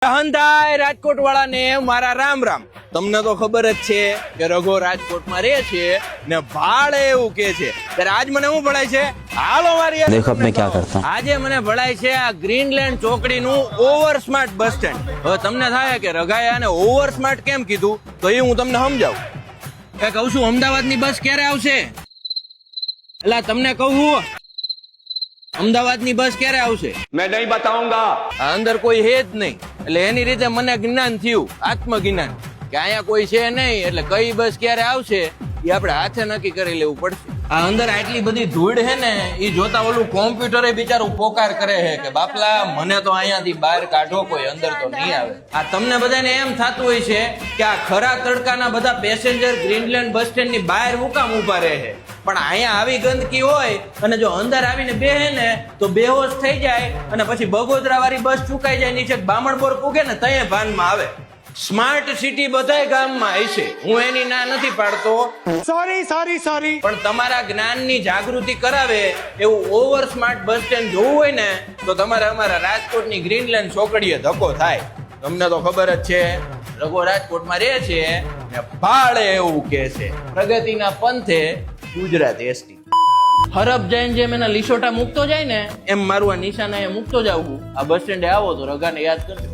હંધાય રાજકોટ વાળાને મારા રામ રામ. તમને તો ખબર જ છે કે રઘો રાજકોટમાં રહે છે ને ભાડે એવું કે છે. ત્યારે આજ મને શું ભળાય છે? હાલો મારી देखो अब मैं क्या करता हूँ। આજે મને ભળાય છે આ ગ્રીનલેન્ડ ચોકડીનું ઓવર સ્માર્ટ બસ સ્ટેન્ડ. હવે તમને થાય કે રઘાએ આને ઓવર સ્માર્ટ કેમ કીધું, તો એ હું તમને સમજાવું. એ કહું છું અમદાવાદની બસ ક્યારે આવશે? એટલે તમને કહું અમદાવાદની બસ ક્યારે આવશે? मैं नहीं बताऊंगा। આ અંદર કોઈ હે જ નહીં, એટલે એની રીતે મને જ્ઞાન થયું, આત્મજ્ઞાન, કે અહીંયા કોઈ છે નહીં, એટલે કઈ બસ ક્યારે આવશે એ આપણે હાથે નક્કી કરી લેવું પડશે. આ અંદર આટલી બધી ધૂળ હે ને, એ જોતા ઓલું કોમ્પ્યુટરે બિચારું પોકાર કરે છે કે બાપલા મને તો અહીંયાથી બહાર કાઢો, કોઈ અંદર તો નહીં આવે. આ તમને બધાને એમ થતું હોય છે કે આ ખરા તડકાના બધા પેસેન્જર ગ્રીનલેન્ડ બસ સ્ટેન્ડ ની બહાર મુકામ ઉભા રહે છે, પણ અહીંયા આવી ગંદકી હોય અને જો અંદર આવીને બેહે ને તો બેહોશ થઈ જાય અને પછી બગોદરા વાળી બસ ચૂકાઈ જાય, નીચે બામણબોર પૂગે ને તયે ભાનમાં આવે. સ્માર્ટ સિટી બધાય ગામમાં હશે, હું એની ના નથી પાડતો, सॉरी પણ તમારા જ્ઞાનની જાગૃતિ કરાવે એવું ઓવર સ્માર્ટ બસ સ્ટેન્ડ જોવું હોય ને તો તમારે અમારા રાજકોટની ગ્રીનલેન્ડ ચોકડીએ ધક્કો થાય. તમને તો ખબર જ છે રઘો રાજકોટમાં રહે છે ને ભાડે એવું કે છે. પ્રગતિના પંથે ગુજરાત એસટી. હરબ જઈને જેમ એના લીસોટા મૂકતો જાય ને એમ મારું આ નિશાના એ મૂકતો જાવું. આ બસ સ્ટેન્ડે આવો તો રઘાને યાદ કરજો.